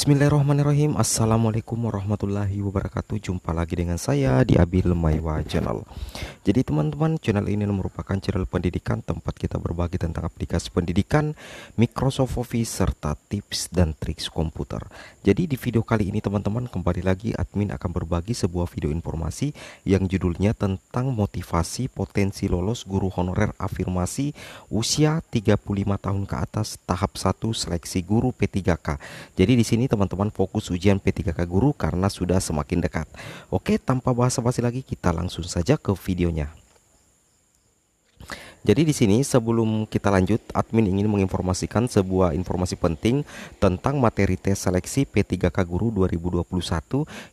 Bismillahirrahmanirrahim. Assalamualaikum warahmatullahi wabarakatuh. Jumpa lagi dengan saya di Abil Maiwa Channel. Jadi teman-teman, channel ini merupakan channel pendidikan tempat kita berbagi tentang aplikasi pendidikan, Microsoft Office, serta tips dan trik komputer. Jadi di video kali ini teman-teman, kembali lagi admin akan berbagi sebuah video informasi yang judulnya tentang motivasi potensi lolos guru honorer afirmasi usia 35 tahun ke atas tahap 1 seleksi guru P3K. Jadi di sini teman-teman fokus ujian P3K guru karena sudah semakin dekat. Oke, tanpa basa-basi lagi kita langsung saja ke videonya. Jadi di sini sebelum kita lanjut, admin ingin menginformasikan sebuah informasi penting tentang materi tes seleksi P3K Guru 2021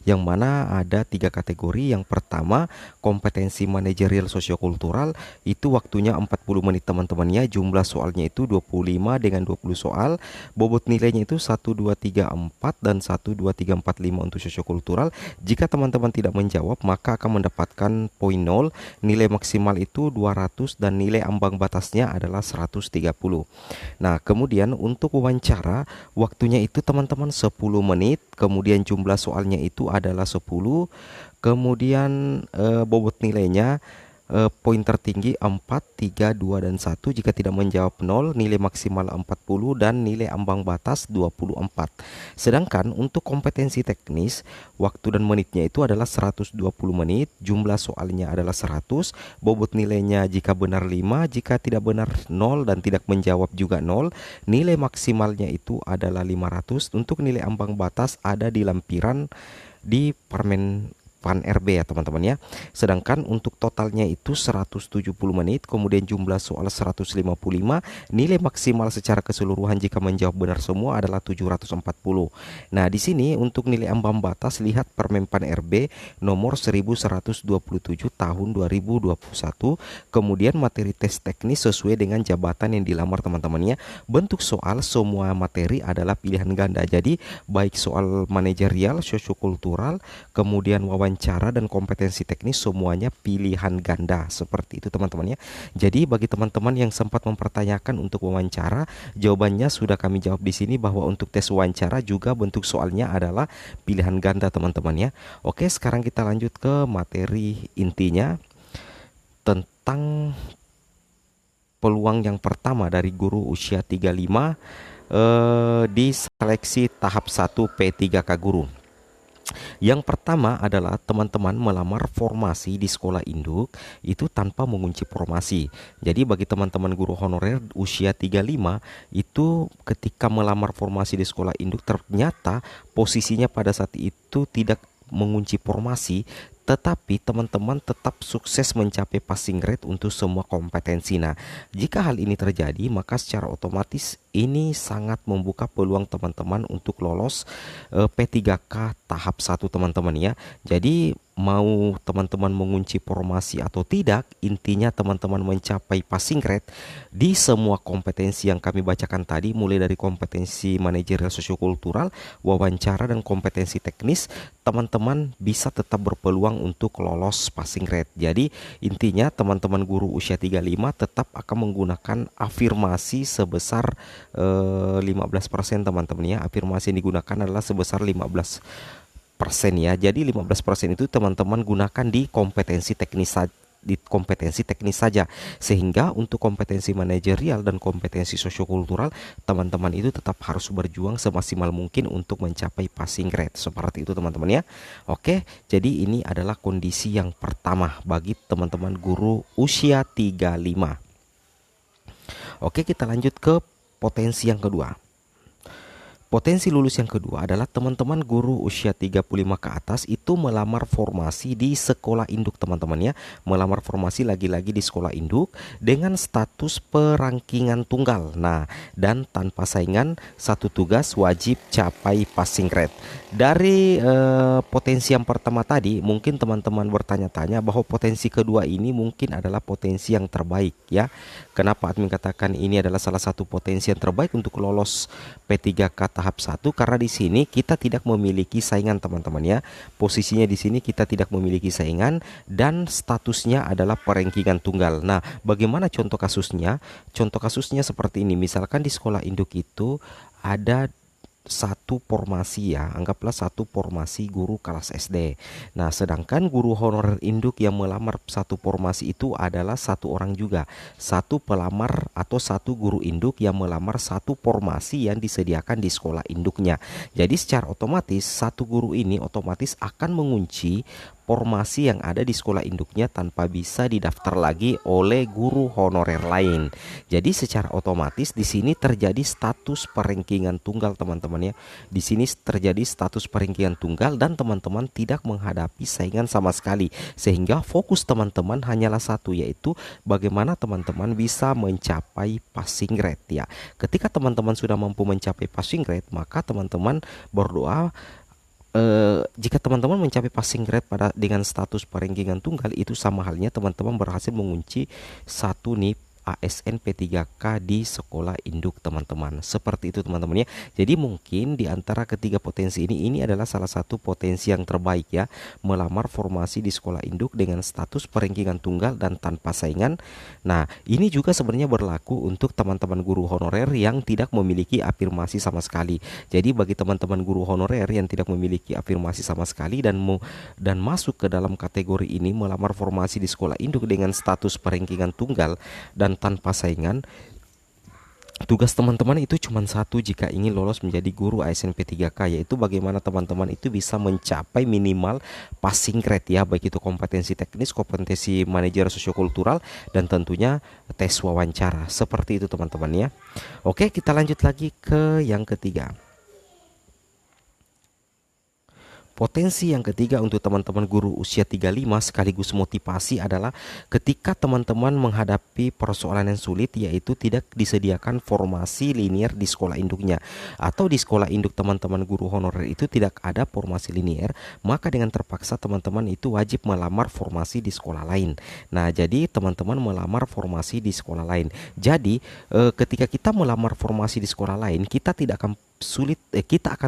yang mana ada 3 kategori. Yang pertama, kompetensi manajerial sosiokultural, itu waktunya 40 menit teman-temannya, jumlah soalnya itu 25 dengan 20 soal, bobot nilainya itu 1 2 3 4 dan 1 2 3 4 5 untuk sosiokultural. Jika teman-teman tidak menjawab maka akan mendapatkan poin 0, nilai maksimal itu 200 dan nilai ambang batasnya adalah 130. Nah, kemudian untuk wawancara waktunya itu teman-teman 10 menit, kemudian jumlah soalnya itu adalah 10, kemudian bobot nilainya poin tertinggi 4, 3, 2, dan 1. Jika tidak menjawab 0, nilai maksimal 40 dan nilai ambang batas 24. Sedangkan untuk kompetensi teknis, waktu dan menitnya itu adalah 120 menit, jumlah soalnya adalah 100, bobot nilainya jika benar 5, jika tidak benar 0 dan tidak menjawab juga 0, nilai maksimalnya itu adalah 500. Untuk nilai ambang batas ada di lampiran di permen Pan RB ya teman-teman ya. Sedangkan untuk totalnya itu 170 menit, kemudian jumlah soal 155, nilai maksimal secara keseluruhan jika menjawab benar semua adalah 740. Nah, di sini untuk nilai ambang batas lihat Permen Pan RB nomor 1127 tahun 2021. Kemudian materi tes teknis sesuai dengan jabatan yang dilamar teman-temannya. Bentuk soal semua materi adalah pilihan ganda. Jadi baik soal manajerial, sosiokultural, kemudian wawancara dan kompetensi teknis semuanya pilihan ganda, seperti itu teman-teman ya. Jadi bagi teman-teman yang sempat mempertanyakan untuk wawancara, jawabannya sudah kami jawab di sini bahwa untuk tes wawancara juga bentuk soalnya adalah pilihan ganda teman-teman ya. Oke, sekarang kita lanjut ke materi intinya tentang peluang yang pertama dari guru usia 35 di seleksi tahap 1 P3K guru. Yang pertama adalah teman-teman melamar formasi di sekolah induk itu tanpa mengunci formasi. Jadi bagi teman-teman guru honorer usia 35 itu ketika melamar formasi di sekolah induk ternyata posisinya pada saat itu tidak mengunci formasi, tetapi teman-teman tetap sukses mencapai passing rate untuk semua kompetensi. Nah, jika hal ini terjadi maka secara otomatis ini sangat membuka peluang teman-teman untuk lolos P3K tahap 1 teman-teman ya. Jadi mau teman-teman mengunci formasi atau tidak, intinya teman-teman mencapai passing rate di semua kompetensi yang kami bacakan tadi, mulai dari kompetensi manajerial sosiokultural, wawancara, dan kompetensi teknis, teman-teman bisa tetap berpeluang untuk lolos passing rate. Jadi intinya teman-teman guru usia 35 tetap akan menggunakan afirmasi sebesar 15% teman-teman ya. Afirmasi yang digunakan adalah sebesar 15% ya. Jadi 15% itu teman-teman gunakan di kompetensi teknis saja, sehingga untuk kompetensi manajerial dan kompetensi sosiokultural teman-teman itu tetap harus berjuang semaksimal mungkin untuk mencapai passing rate, seperti itu teman-teman ya. Oke, jadi ini adalah kondisi yang pertama bagi teman-teman guru usia 35. Oke, kita lanjut ke potensi yang kedua. Potensi lulus yang kedua adalah teman-teman guru usia 35 ke atas itu melamar formasi di sekolah induk teman-teman ya. Melamar formasi lagi-lagi di sekolah induk dengan status perangkingan tunggal. Nah, dan tanpa saingan, satu tugas wajib capai passing rate. Dari potensi yang pertama tadi mungkin teman-teman bertanya-tanya bahwa potensi kedua ini mungkin adalah potensi yang terbaik ya. Kenapa admin katakan ini adalah salah satu potensi yang terbaik untuk lolos P3K tahap 1? Karena di sini kita tidak memiliki saingan teman-teman ya. Posisinya di sini kita tidak memiliki saingan dan statusnya adalah perengkingan tunggal. Nah, bagaimana contoh kasusnya? Contoh kasusnya seperti ini. Misalkan di sekolah induk itu ada satu formasi ya, anggaplah satu formasi guru kelas SD. Nah, sedangkan guru honorer induk yang melamar satu formasi itu adalah satu orang juga, satu pelamar atau satu guru induk yang melamar satu formasi yang disediakan di sekolah induknya. Jadi secara otomatis satu guru ini otomatis akan mengunci formasi yang ada di sekolah induknya tanpa bisa didaftar lagi oleh guru honorer lain. Jadi secara otomatis di sini terjadi status perankingan tunggal teman-teman ya. Di sini terjadi status perankingan tunggal dan teman-teman tidak menghadapi saingan sama sekali. Sehingga fokus teman-teman hanyalah satu, yaitu bagaimana teman-teman bisa mencapai passing grade ya. Ketika teman-teman sudah mampu mencapai passing grade, maka teman-teman berdoa jika teman-teman mencapai passing grade dengan status perankingan tunggal, itu sama halnya teman-teman berhasil mengunci satu NIP ASN P3K di sekolah induk teman-teman. Seperti itu teman-teman ya. Jadi mungkin di antara ketiga potensi ini adalah salah satu potensi yang terbaik ya, melamar formasi di sekolah induk dengan status perankingan tunggal dan tanpa saingan. Nah, ini juga sebenarnya berlaku untuk teman-teman guru honorer yang tidak memiliki afirmasi sama sekali. Jadi bagi teman-teman guru honorer yang tidak memiliki afirmasi sama sekali dan masuk ke dalam kategori ini, melamar formasi di sekolah induk dengan status perankingan tunggal dan tanpa saingan, tugas teman-teman itu cuma satu jika ingin lolos menjadi guru ASN P3K, yaitu bagaimana teman-teman itu bisa mencapai minimal passing grade ya, baik itu kompetensi teknis, kompetensi manajer sosiokultural, dan tentunya tes wawancara. Seperti itu teman-teman ya. Oke, kita lanjut lagi ke yang ketiga. Potensi yang ketiga untuk teman-teman guru usia 35 sekaligus motivasi adalah ketika teman-teman menghadapi persoalan yang sulit, yaitu tidak disediakan formasi linier di sekolah induknya, atau di sekolah induk teman-teman guru honorer itu tidak ada formasi linier, maka dengan terpaksa teman-teman itu wajib melamar formasi di sekolah lain. Nah, jadi teman-teman melamar formasi di sekolah lain. Jadi ketika kita melamar formasi di sekolah lain, kita akan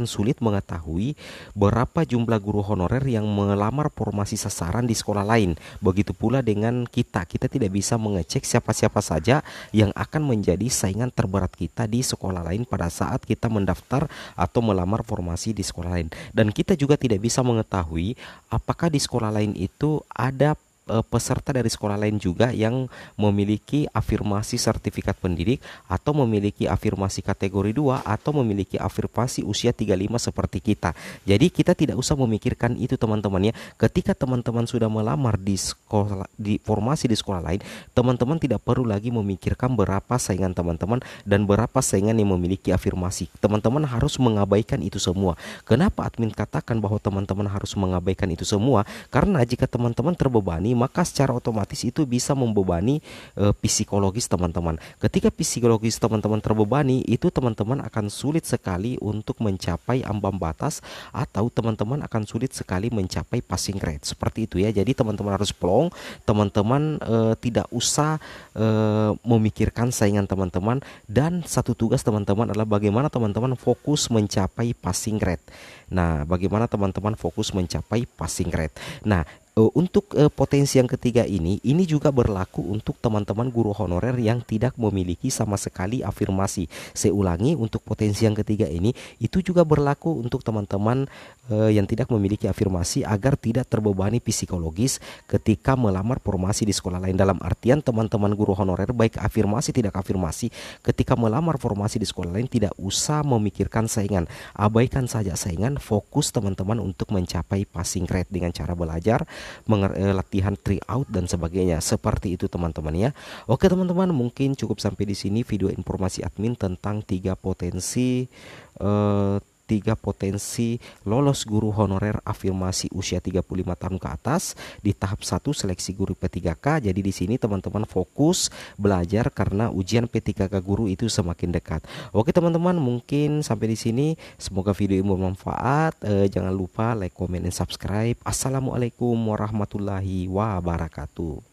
sulit mengetahui berapa jumlah guru honorer yang melamar formasi sasaran di sekolah lain. Begitu pula dengan kita tidak bisa mengecek siapa-siapa saja yang akan menjadi saingan terberat kita di sekolah lain pada saat kita mendaftar atau melamar formasi di sekolah lain. Dan kita juga tidak bisa mengetahui apakah di sekolah lain itu ada peserta dari sekolah lain juga yang memiliki afirmasi sertifikat pendidik, atau memiliki afirmasi kategori 2, atau memiliki afirmasi usia 35 seperti kita. Jadi kita tidak usah memikirkan itu teman-teman ya. Ketika teman-teman sudah melamar di formasi di sekolah lain, teman-teman tidak perlu lagi memikirkan berapa saingan teman-teman dan berapa saingan yang memiliki afirmasi. Teman-teman harus mengabaikan itu semua. Kenapa admin katakan bahwa teman-teman harus mengabaikan itu semua? Karena jika teman-teman terbebani, maka secara otomatis itu bisa membebani psikologis teman-teman. Ketika psikologis teman-teman terbebani, itu teman-teman akan sulit sekali untuk mencapai ambang batas, atau teman-teman akan sulit sekali mencapai passing grade. Seperti itu ya. Jadi teman-teman harus plong, teman-teman tidak usah memikirkan saingan teman-teman, dan satu tugas teman-teman adalah bagaimana teman-teman fokus mencapai passing grade. Nah, bagaimana teman-teman fokus mencapai passing grade. Nah, untuk potensi yang ketiga ini juga berlaku untuk teman-teman guru honorer yang tidak memiliki sama sekali afirmasi. Saya ulangi, untuk potensi yang ketiga ini itu juga berlaku untuk teman-teman yang tidak memiliki afirmasi, agar tidak terbebani psikologis ketika melamar formasi di sekolah lain. Dalam artian teman-teman guru honorer baik afirmasi tidak afirmasi, ketika melamar formasi di sekolah lain tidak usah memikirkan saingan. Abaikan saja saingan, fokus teman-teman untuk mencapai passing grade dengan cara belajar, latihan tryout dan sebagainya. Seperti itu teman-teman ya. Oke teman-teman, mungkin cukup sampai di sini video informasi admin tentang tiga potensi lolos guru honorer afirmasi usia 35 tahun ke atas di tahap 1 seleksi guru P3K. Jadi di sini teman-teman fokus belajar karena ujian P3K guru itu semakin dekat. Oke teman-teman, mungkin sampai di sini. Semoga video ini bermanfaat. Jangan lupa like, comment, dan subscribe. Assalamualaikum warahmatullahi wabarakatuh.